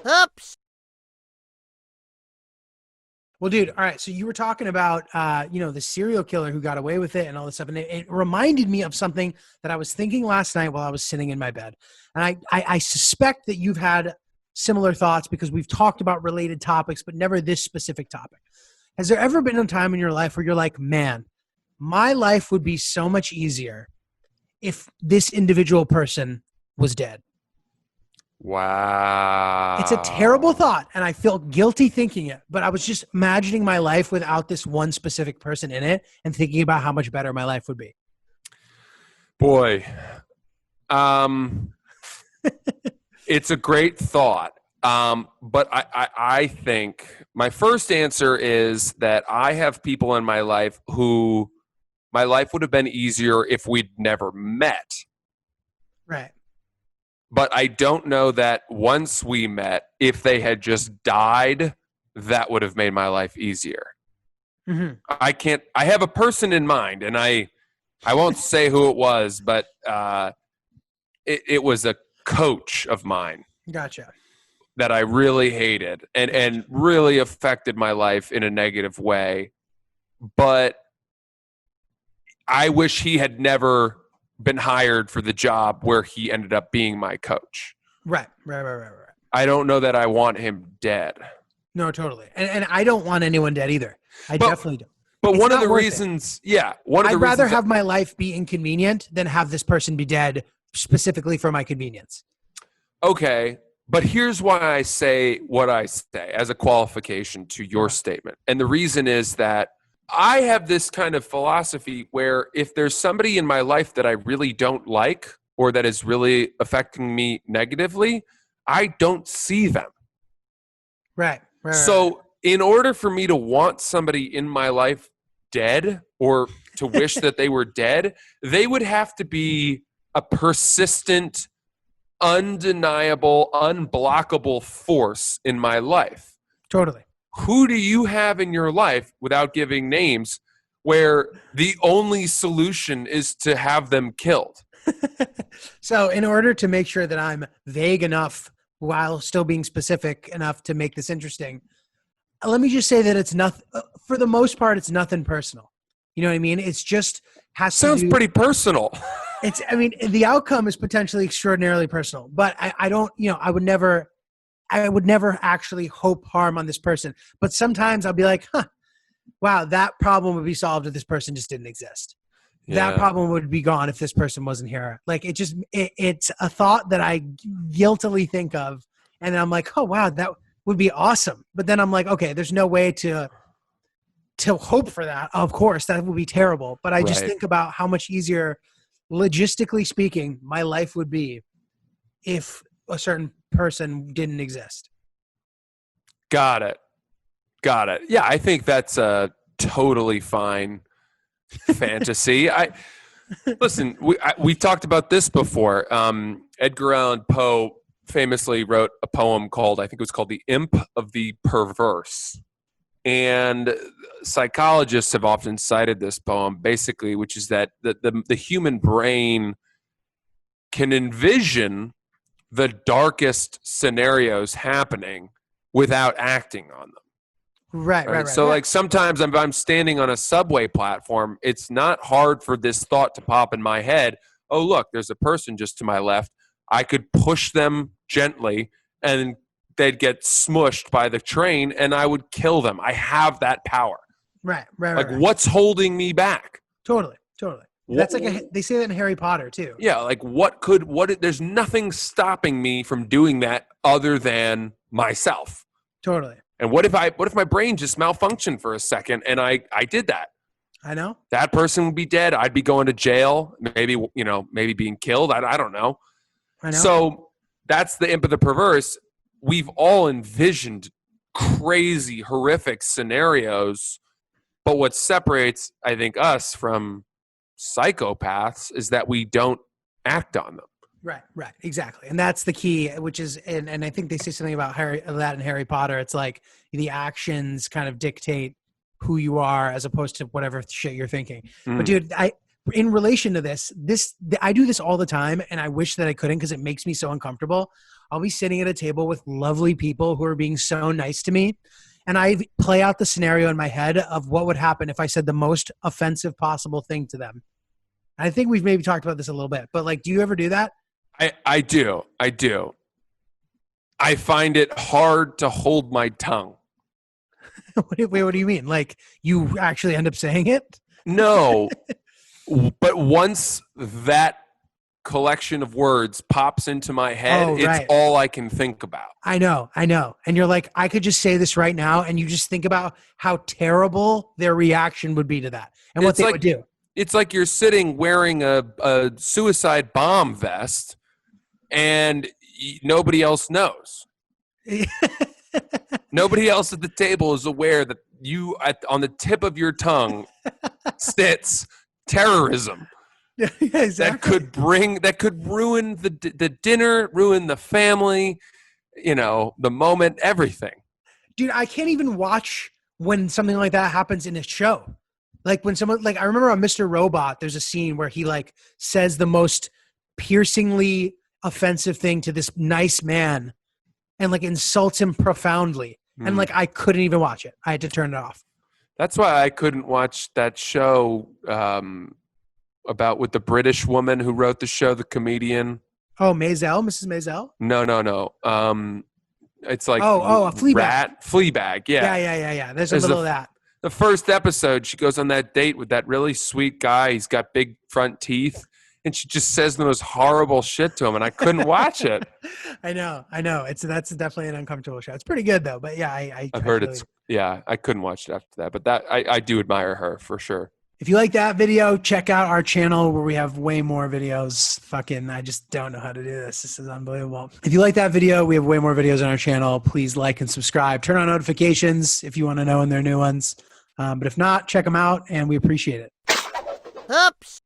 Oops. Well, dude, all right. So you were talking about, the serial killer who got away with it and all this stuff. And it reminded me of something that I was thinking last night while I was sitting in my bed. And I suspect that you've had similar thoughts because we've talked about related topics, but never this specific topic. Has there ever been a time in your life where you're like, man, my life would be so much easier if this individual person was dead? Wow. It's a terrible thought, and I feel guilty thinking it, but I was just imagining my life without this one specific person in it and thinking about how much better my life would be. Boy. It's a great thought. But I think my first answer is that I have people in my life who my life would have been easier if we'd never met. Right. But I don't know that once we met, if they had just died, that would have made my life easier. Mm-hmm. I have a person in mind, and I won't say who it was, but it was a coach of mine. Gotcha. That I really hated and really affected my life in a negative way. But I wish he had never been hired for the job where he ended up being my coach. Right. I don't know that I want him dead. No, totally. And I don't want anyone dead either. I definitely don't. But it's one of the reasons, I'd rather have my life be inconvenient than have this person be dead specifically for my convenience. Okay. But here's why I say what I say as a qualification to your statement. And the reason is that I have this kind of philosophy where if there's somebody in my life that I really don't like or that is really affecting me negatively, I don't see them. Right. So in order for me to want somebody in my life dead or to wish that they were dead, they would have to be a persistent, undeniable, unblockable force in my life. Totally. Who do you have in your life, without giving names, where the only solution is to have them killed? So in order to make sure that I'm vague enough while still being specific enough to make this interesting, let me just say that it's nothing, for the most part, it's nothing personal. You know what I mean? It's just sounds pretty personal. The outcome is potentially extraordinarily personal, but I don't, I would never actually hope harm on this person. But sometimes I'll be like, wow, that problem would be solved if this person just didn't exist. Yeah. That problem would be gone if this person wasn't here. Like it's a thought that I guiltily think of. And then I'm like, oh, wow, that would be awesome. But then I'm like, okay, there's no way to hope for that. Of course, that would be terrible. But I just think about how much easier, logistically speaking, my life would be if a certain person didn't exist. Got it. Yeah, I think that's a totally fine fantasy. Listen, we talked about this before. Edgar Allan Poe famously wrote a poem called, I think it was called The Imp of the Perverse. And psychologists have often cited this poem, basically, which is that the human brain can envision the darkest scenarios happening without acting on them. Right. So like sometimes I'm standing on a subway platform, it's not hard for this thought to pop in my head. Oh, look, there's a person just to my left. I could push them gently and they'd get smushed by the train and I would kill them. I have that power. Right. What's holding me back? Totally. That's they say that in Harry Potter too. Yeah. Like there's nothing stopping me from doing that other than myself. Totally. And what if my brain just malfunctioned for a second and I did that? I know. That person would be dead. I'd be going to jail, maybe being killed. I don't know. I know. So that's the imp of the perverse. We've all envisioned crazy, horrific scenarios, but what separates, I think, us from psychopaths is that we don't act on them. Right, exactly. And that's the key, which is, and I think they say something about that in Harry Potter. It's like the actions kind of dictate who you are as opposed to whatever shit you're thinking. But dude, in relation to this, I do this all the time and I wish that I couldn't because it makes me so uncomfortable. I'll be sitting at a table with lovely people who are being so nice to me. And I play out the scenario in my head of what would happen if I said the most offensive possible thing to them. I think we've maybe talked about this a little bit, but like, do you ever do that? I do. I find it hard to hold my tongue. Wait, what do you mean? Like you actually end up saying it? No, but once that collection of words pops into my head, it's all I can think about. I know. And you're like, I could just say this right now, and you just think about how terrible their reaction would be to that and what they would do. It's like you're sitting wearing a suicide bomb vest and nobody else knows. Nobody else at the table is aware that on the tip of your tongue sits terrorism. Yeah, exactly. that could ruin the dinner, ruin the family, the moment, everything. Dude, I can't even watch when something like that happens in a show. Like when someone, like I remember on Mr. Robot, there's a scene where he like says the most piercingly offensive thing to this nice man and like insults him profoundly. And like I couldn't even watch it. I had to turn it off. That's why I couldn't watch that show about with the British woman who wrote the show, the comedian. Oh, Maisel, Mrs. Maisel? No. It's like a Fleabag. Fleabag, yeah. Yeah. There's a little of that. The first episode, she goes on that date with that really sweet guy. He's got big front teeth. And she just says the most horrible shit to him, and I couldn't watch it. I know. That's definitely an uncomfortable show. It's pretty good though, but yeah, I've heard it's. Yeah, I couldn't watch it after that, but that I do admire her for sure. If you like that video, check out our channel where we have way more videos. I just don't know how to do this. This is unbelievable. If you like that video, we have way more videos on our channel. Please like and subscribe. Turn on notifications if you want to know when there are new ones. But if not, check them out, and we appreciate it. Oops.